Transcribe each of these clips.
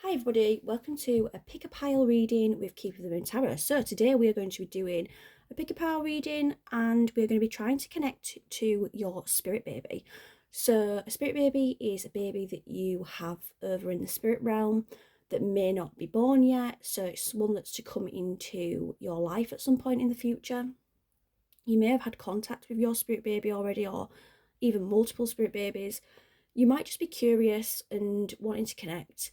Hi everybody, welcome to a pick a pile reading with Keeper of the Moon Tarot. So today we are going to be doing a pick a pile reading and we're going to be trying to connect to your spirit baby. So a spirit baby is a baby that you have over in the spirit realm that may not be born yet. So it's one that's to come into your life at some point in the future. You may have had contact with your spirit baby already, or even multiple spirit babies. You might just be curious and wanting to connect.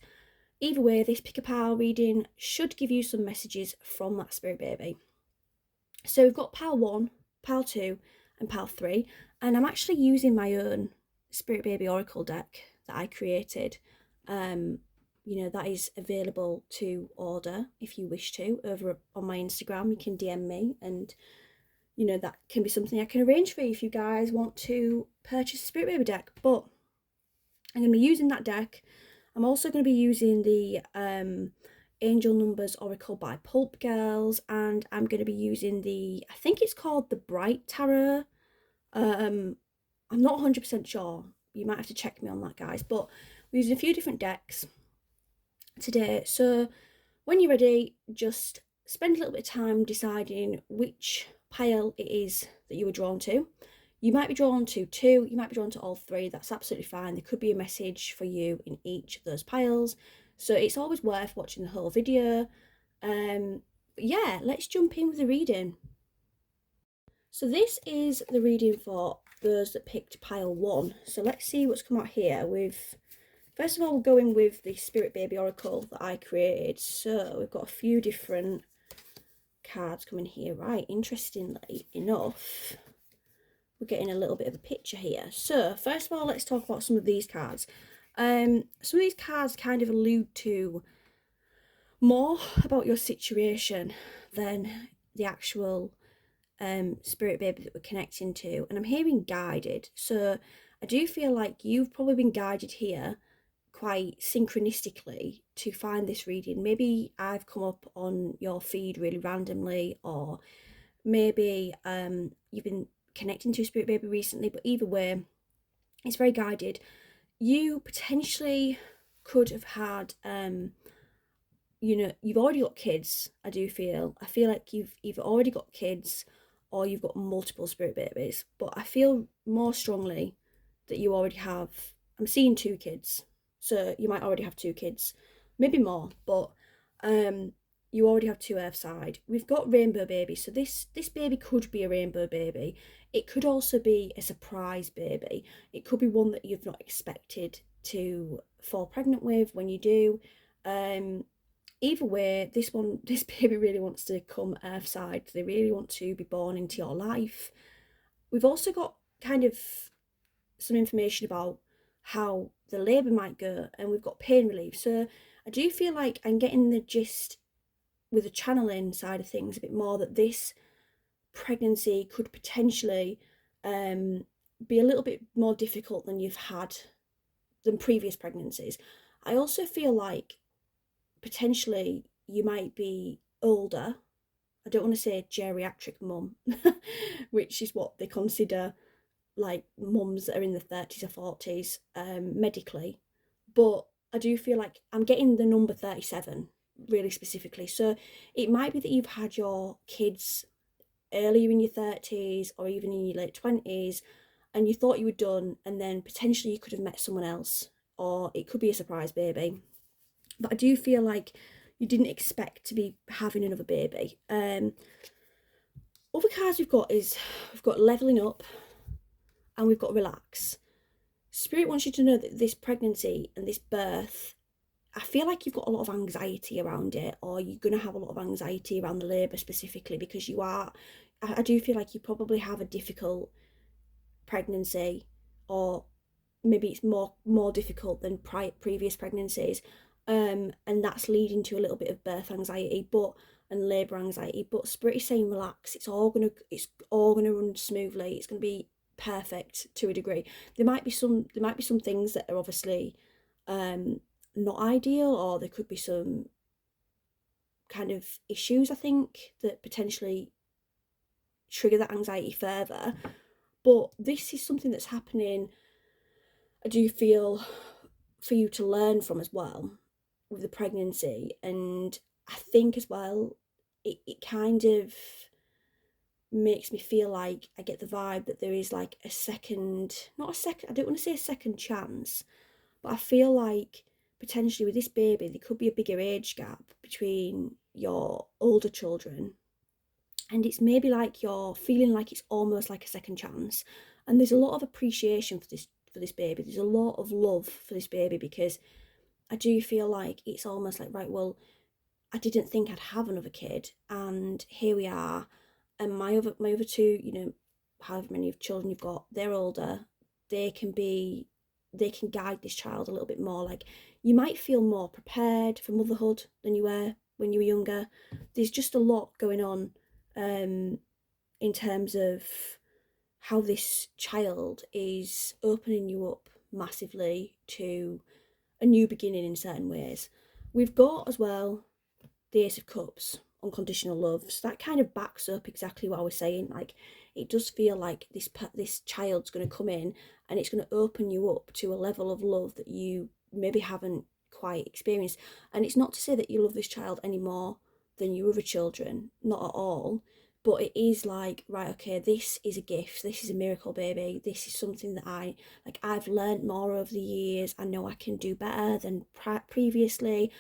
Either way, this pick a pile reading should give you some messages from that spirit baby. So we've got pile 1, pile 2 and pile 3, and I'm actually using my own spirit baby oracle deck that I created. That is available to order if you wish to over on my Instagram. You can DM me and that can be something I can arrange for you if you guys want to purchase a spirit baby deck. But I'm going to be using that deck. I'm also going to be using the Angel Numbers Oracle by Pulp Girls, and I'm going to be using I think it's called the Bright Tarot. I'm not 100% sure. You might have to check me on that, guys. But we're using a few different decks today. So when you're ready, just spend a little bit of time deciding which pile it is that you were drawn to. You might be drawn to 2, you might be drawn to all 3, that's absolutely fine. There could be a message for you in each of those piles. So it's always worth watching the whole video. Yeah, let's jump in with the reading. So this is the reading for those that picked pile 1. So let's see what's come out here with... First of all, we'll go in with the Spirit Baby Oracle that I created. So we've got a few different cards coming here. Right, interestingly enough, we're getting a little bit of a picture here. So first of all, let's talk about some of these cards. Some of these cards kind of allude to more about your situation than the actual spirit baby that we're connecting to. And I'm hearing guided. So I do feel like you've probably been guided here quite synchronistically to find this reading. Maybe I've come up on your feed really randomly, or maybe you've been connecting to a spirit baby recently, but either way, it's very guided. You potentially could have had you've already got kids. I feel like you've either already got kids or you've got multiple spirit babies, but I feel more strongly that you already have... I'm seeing 2 kids, so you might already have 2 kids, maybe more, but you already have 2 Earthside. We've got rainbow baby, so this baby could be a rainbow baby. It could also be a surprise baby. It could be one that you've not expected to fall pregnant with when you do. Either way, this baby really wants to come Earthside. They really want to be born into your life. We've also got kind of some information about how the labour might go, and we've got pain relief. So I do feel like I'm getting the gist with the channeling side of things a bit more, that this pregnancy could potentially be a little bit more difficult than you've had than previous pregnancies. I also feel like potentially you might be older. I don't want to say geriatric mum, which is what they consider like mums that are in the 30s or 40s medically. But I do feel like I'm getting the number 37 really specifically. So it might be that you've had your kids earlier in your 30s or even in your late 20s and you thought you were done, and then potentially you could have met someone else, or it could be a surprise baby. But I do feel like you didn't expect to be having another baby. Other cards we've got leveling up and we've got relax. Spirit wants you to know that this pregnancy and this birth, I feel like you've got a lot of anxiety around it, or you're going to have a lot of anxiety around the labour specifically, because I do feel like you probably have a difficult pregnancy, or maybe it's more difficult than previous pregnancies, and that's leading to a little bit of birth anxiety and labour anxiety. But Spirit is saying relax, it's all gonna run smoothly, it's gonna be perfect to a degree. There might be some things that are obviously not ideal, or there could be some kind of issues, I think, that potentially trigger that anxiety further. But this is something that's happening, I do feel, for you to learn from as well, with the pregnancy, and I think as well it kind of makes me feel like I get the vibe that there is like a second, not a second, I don't want to say a second chance, but I feel like potentially with this baby there could be a bigger age gap between your older children, and it's maybe like you're feeling like it's almost like a second chance, and there's a lot of appreciation for this baby, there's a lot of love for this baby, because I do feel like it's almost like, right, well, I didn't think I'd have another kid, and here we are. And my other two, you know, however many children you've got, they're older. They can be, they can guide this child a little bit more. Like, you might feel more prepared for motherhood than you were when you were younger. There's just a lot going on, in terms of how this child is opening you up massively to a new beginning in certain ways. We've got as well the Ace of Cups, unconditional love. So that kind of backs up exactly what I was saying. Like, it does feel like this child's going to come in and it's going to open you up to a level of love that you maybe haven't quite experienced. And it's not to say that you love this child any more than your other children, not at all. But it is like, right, okay, this is a gift. This is a miracle baby. This is something that I've learned more over the years. I know I can do better than previously.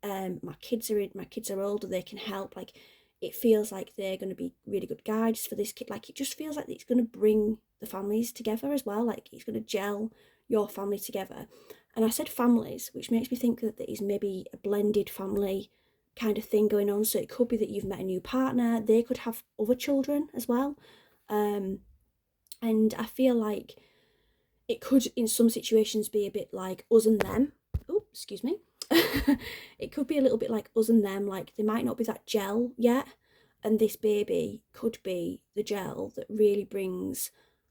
My kids are older, they can help. Like, it feels like they're going to be really good guides for this kid. Like, it just feels like it's going to bring the families together as well. Like, it's going to gel your family together. And I said families, which makes me think that there is maybe a blended family kind of thing going on. So it could be that you've met a new partner, they could have other children as well. And I feel like it could in some situations be a bit like us and them. Oh, excuse me. It could be a little bit like us and them, like they might not be that gel yet, and this baby could be the gel that really brings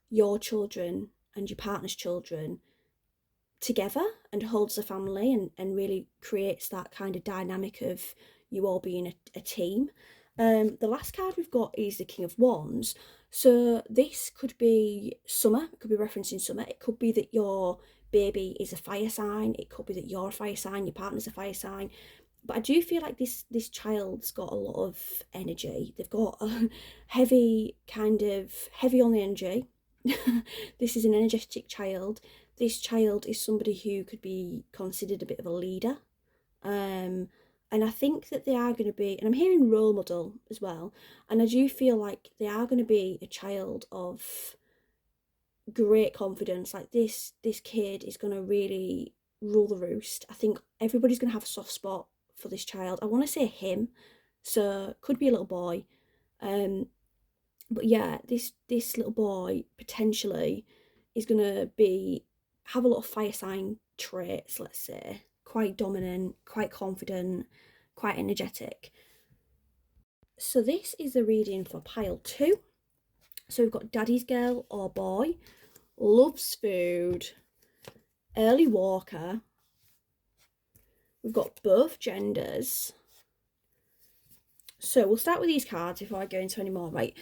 your children and your partner's children together and holds the family, and really creates that kind of dynamic of you all being a team. The last card we've got is the King of Wands. So this could be summer, it could be referencing summer, it could be that your baby is a fire sign, it could be that you're a fire sign, your partner's a fire sign. But I do feel like this child's got a lot of energy. They've got a heavy on the energy. This is an energetic child. This child is somebody who could be considered a bit of a leader. And I think that they are going to be, and I'm hearing role model as well, and I do feel like they are going to be a child of great confidence. Like, this kid is going to really rule the roost. I think everybody's going to have a soft spot for this child. I want to say him, so could be a little boy. But yeah, this little boy potentially is going to have a lot of fire sign traits, let's say. Quite dominant, quite confident, quite energetic. So this is the reading for pile 2. So we've got daddy's girl or boy, loves food, early walker. We've got both genders. So we'll start with these cards before I go into any more. Right,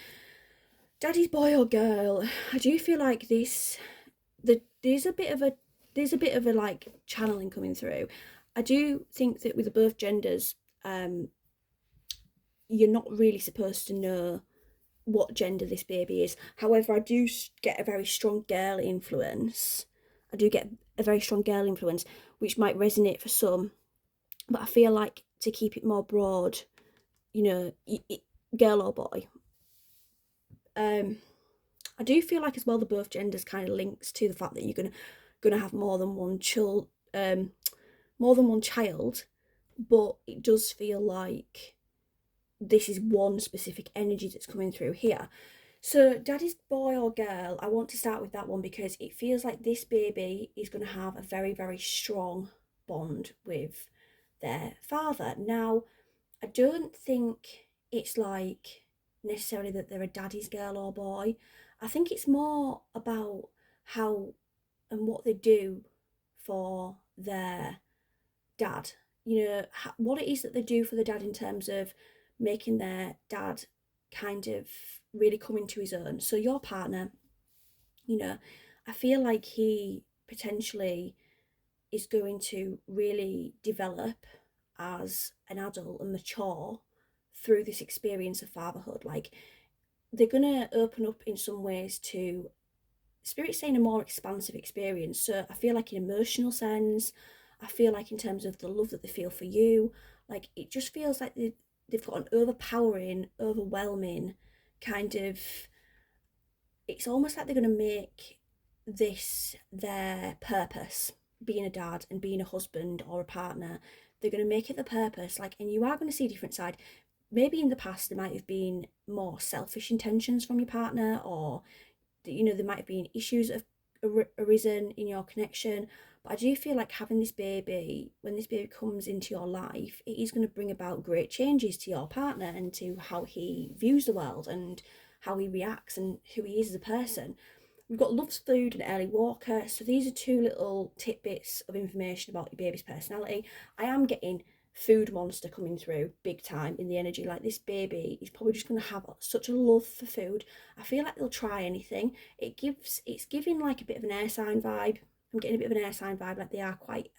daddy's boy or girl. I do feel like there's a bit of a like channeling coming through. I do think that with the both genders, you're not really supposed to know what gender this baby is. However, I do get a very strong girl influence. Which might resonate for some, but I feel like to keep it more broad, you know, girl or boy. I do feel like as well the both genders kind of links to the fact that you're gonna have more than one child, but it does feel like this is one specific energy that's coming through here. So daddy's boy or girl, I want to start with that one because it feels like this baby is going to have a very, very strong bond with their father. Now, I don't think it's like necessarily that they're a daddy's girl or boy. I think it's more about how and what they do for their dad. You know, what it is that they do for the dad in terms of making their dad kind of really come into his own. So your partner, you know, I feel like he potentially is going to really develop as an adult and mature through this experience of fatherhood. Like, they're gonna open up in some ways to spirit saying a more expansive experience. So I feel like in emotional sense, I feel like in terms of the love that they feel for you, like it just feels like they've got an overpowering, overwhelming kind of, it's almost like they're going to make this their purpose, being a dad and being a husband or a partner. They're going to make it the purpose, like, and you are going to see a different side. Maybe in the past there might have been more selfish intentions from your partner, or there might have been issues that have arisen in your connection. But I do feel like having this baby, when this baby comes into your life, it is going to bring about great changes to your partner and to how he views the world and how he reacts and who he is as a person. We've got Love's Food and Early Walker. So these are two little tidbits of information about your baby's personality. I am getting food monster coming through big time in the energy. Like, this baby is probably just going to have such a love for food. I feel like they'll try anything. It's giving like a bit of an air sign vibe. I'm getting a bit of an air sign vibe, like they are quite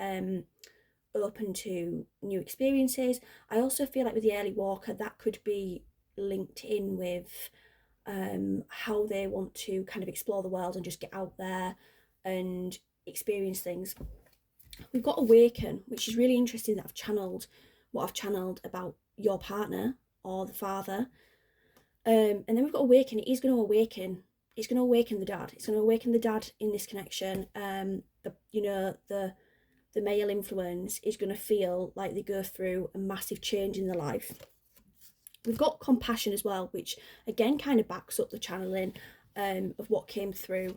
open to new experiences. I also feel like with the Early Walker, that could be linked in with how they want to kind of explore the world and just get out there and experience things. We've got Awaken, which is really interesting, that I've channeled what I've channeled about your partner or the father. And then we've got Awaken. It is going to awaken. It's going to awaken the dad. It's going to awaken the dad in this connection. The male influence is going to feel like they go through a massive change in their life. We've got Compassion as well, which again kind of backs up the channeling of what came through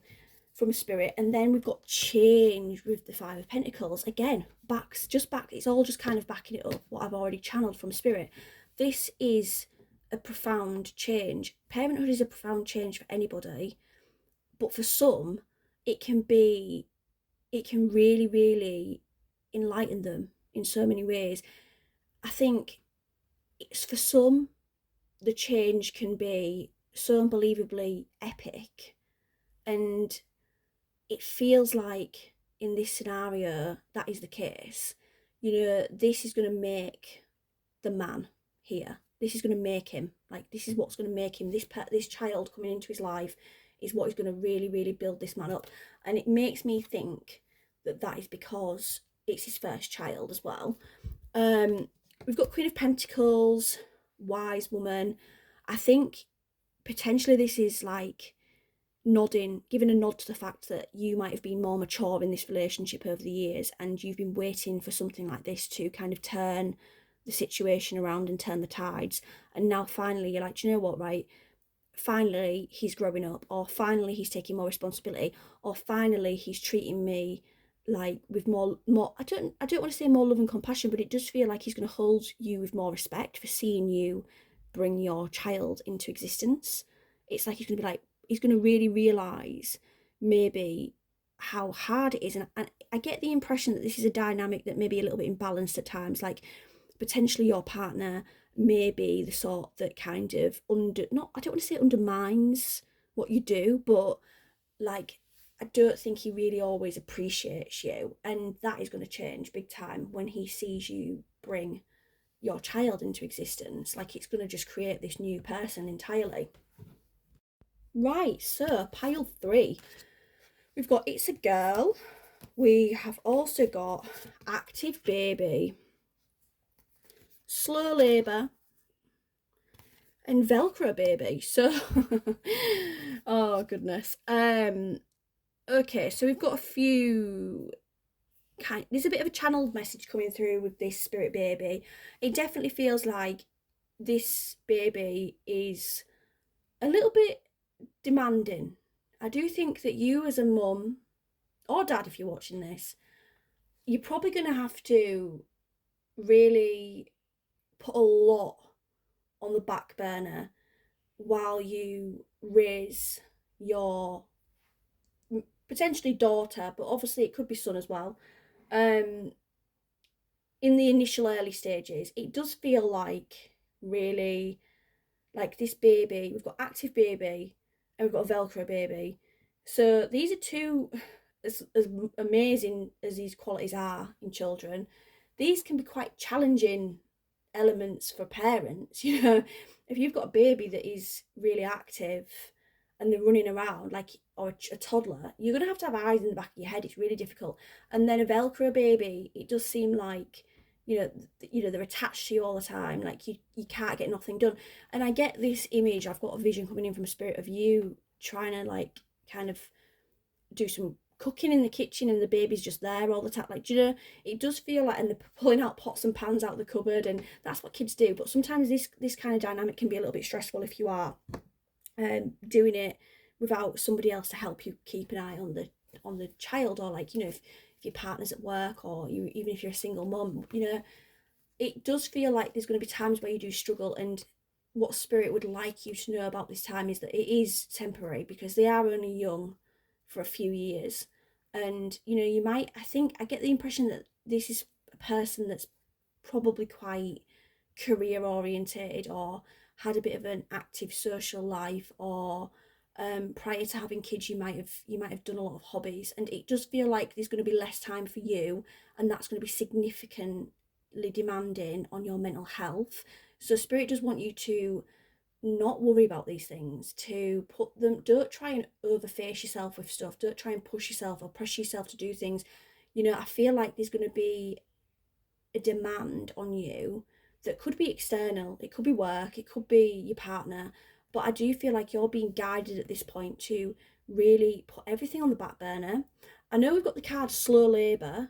from Spirit. And then we've got Change with the Five of Pentacles. Again, it's all just kind of backing it up, what I've already channeled from Spirit. This is a profound change. Parenthood is a profound change for anybody, but for some, it can really, really enlighten them in so many ways. I think it's, for some, the change can be so unbelievably epic, and it feels like in this scenario that is the case. This is going to make the man here. This is going to make him, like, this is what's going to make him, this child coming into his life is what is going to really, really build this man up. And it makes me think that is because it's his first child as well. We've got Queen of Pentacles, Wise Woman. I think potentially this is like giving a nod to the fact that you might have been more mature in this relationship over the years, and you've been waiting for something like this to kind of turn the situation around and turn the tides. And now finally you're like, do you know what, right? Finally he's growing up, or finally he's taking more responsibility, or finally he's treating me like with more I don't want to say more love and compassion, but it does feel like he's going to hold you with more respect for seeing you bring your child into existence. It's like he's going to be like, he's going to really realise maybe how hard it is. And I get the impression that this is a dynamic that may be a little bit imbalanced at times. Like, potentially your partner may be the sort that kind of I don't want to say undermines what you do, but like, I don't think he really always appreciates you. And that is going to change big time when he sees you bring your child into existence. Like, it's going to just create this new person entirely. Right, so pile 3. We've got It's a Girl. We have also got Active Baby, Slow Labour, and Velcro Baby. So, oh goodness. Okay, so we've got a few there's a bit of a channeled message coming through with this spirit baby. It definitely feels like this baby is a little bit demanding. I do think that you as a mum or dad, if you're watching this, you're probably going to have to really put a lot on the back burner while you raise your potentially daughter, but obviously it could be son as well. In the initial early stages, it does feel like really like this baby. We've got Active Baby and we've got a Velcro Baby. So these are two, as amazing as these qualities are in children, these can be quite challenging elements for parents. You know, if you've got a baby that is really active and they're running around like, or a toddler, you're going to have eyes in the back of your head. It's really difficult. And then a Velcro baby, it does seem like, they're attached to you all the time, like you can't get nothing done. And I get this image, I've got a vision coming in from a spirit of you trying to like kind of do some cooking in the kitchen and the baby's just there all the time. Like, it does feel like, and they're pulling out pots and pans out of the cupboard, and that's what kids do. But sometimes this kind of dynamic can be a little bit stressful if you are doing it without somebody else to help you keep an eye on the child, or like, if your partner's at work, or even if you're a single mum, it does feel like there's going to be times where you do struggle. And what spirit would like you to know about this time is that it is temporary, because they are only young for a few years. And I get the impression that this is a person that's probably quite career orientated, or had a bit of an active social life, or prior to having kids you might have done a lot of hobbies, and it does feel like there's going to be less time for you, and that's going to be significantly demanding on your mental health. So spirit does want you to not worry about these things, to put them, don't try and overface yourself with stuff, don't try and push yourself or pressure yourself to do things. I feel like there's going to be a demand on you that could be external, it could be work, it could be your partner, but I do feel like you're being guided at this point to really put everything on the back burner. I know we've got the card slow labour,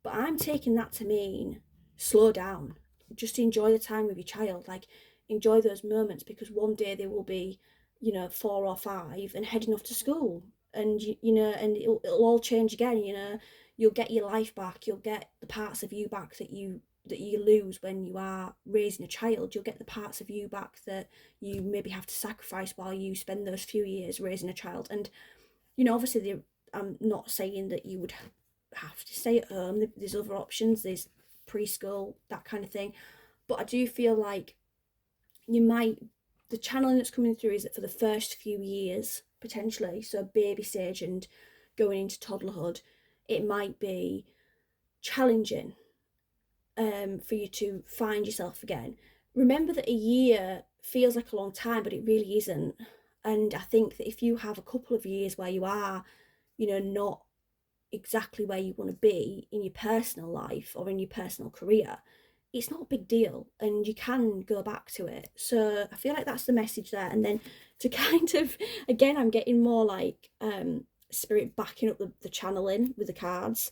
but I'm taking that to mean slow down, just enjoy the time with your child, like enjoy those moments, because one day they will be 4 or 5 and heading off to school, and and it'll all change again. You'll get your life back, you'll get the parts of you back that you lose when you are raising a child. You'll get the parts of you back that you maybe have to sacrifice while you spend those few years raising a child. And obviously I'm not saying that you would have to stay at home. There's other options, there's preschool, that kind of thing. But I do feel like the channeling that's coming through is that for the first few years, potentially, so baby stage and going into toddlerhood, it might be challenging for you to find yourself again. Remember that a year feels like a long time, but it really isn't. And I think that if you have a couple of years where you are, not exactly where you want to be in your personal life or in your personal career, it's not a big deal, and you can go back to it. So I feel like that's the message there. And then to kind of, again, I'm getting more like spirit backing up the channeling with the cards.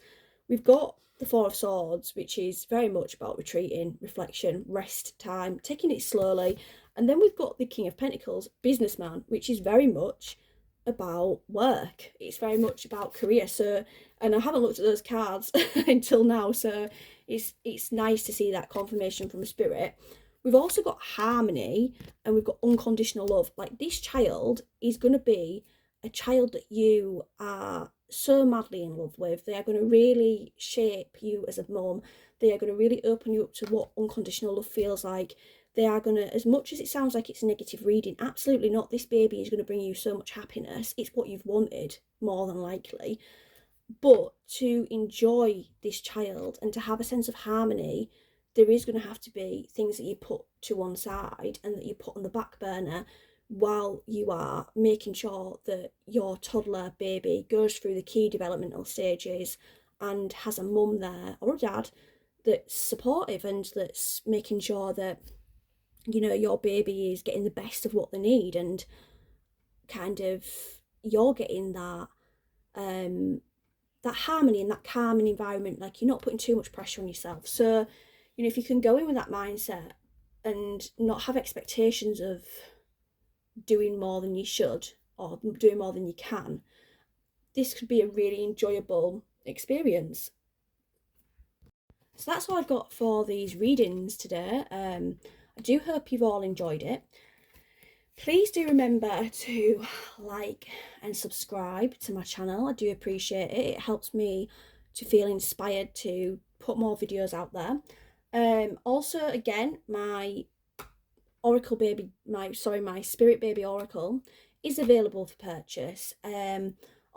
We've got the Four of Swords, which is very much about retreating, reflection, rest time, taking it slowly. And then we've got the King of Pentacles, businessman, which is very much about work. It's very much about career. So, and I haven't looked at those cards until now, so it's nice to see that confirmation from a spirit. We've also got harmony, and we've got unconditional love. Like, this child is going to be a child that you are so madly in love with. They are going to really shape you as a mum. They are going to really open you up to what unconditional love feels like. They are going to, as much as it sounds like it's a negative reading, absolutely not. This baby is going to bring you so much happiness. It's what you've wanted, more than likely. But to enjoy this child and to have a sense of harmony, there is going to have to be things that you put to one side and that you put on the back burner, while you are making sure that your toddler baby goes through the key developmental stages and has a mum there, or a dad, that's supportive and that's making sure that your baby is getting the best of what they need, and kind of you're getting that that harmony and that calming environment. Like, you're not putting too much pressure on yourself. So if you can go in with that mindset and not have expectations of doing more than you should or doing more than you can, this could be a really enjoyable experience. So that's all I've got for these readings today. I do hope you've all enjoyed it. Please do remember to like and subscribe to my channel. I do appreciate it. It helps me to feel inspired to put more videos out there. Also, again, my Oracle baby, my spirit baby oracle is available for purchase.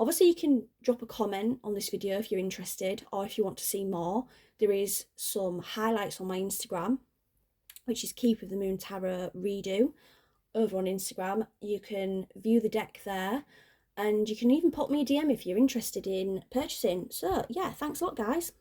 Obviously, you can drop a comment on this video if you're interested, or if you want to see more. There is some highlights on my Instagram, which is Keeper of the Moon Tarot Redo, over on Instagram. You can view the deck there, and you can even pop me a DM if you're interested in purchasing. So yeah, thanks a lot, guys.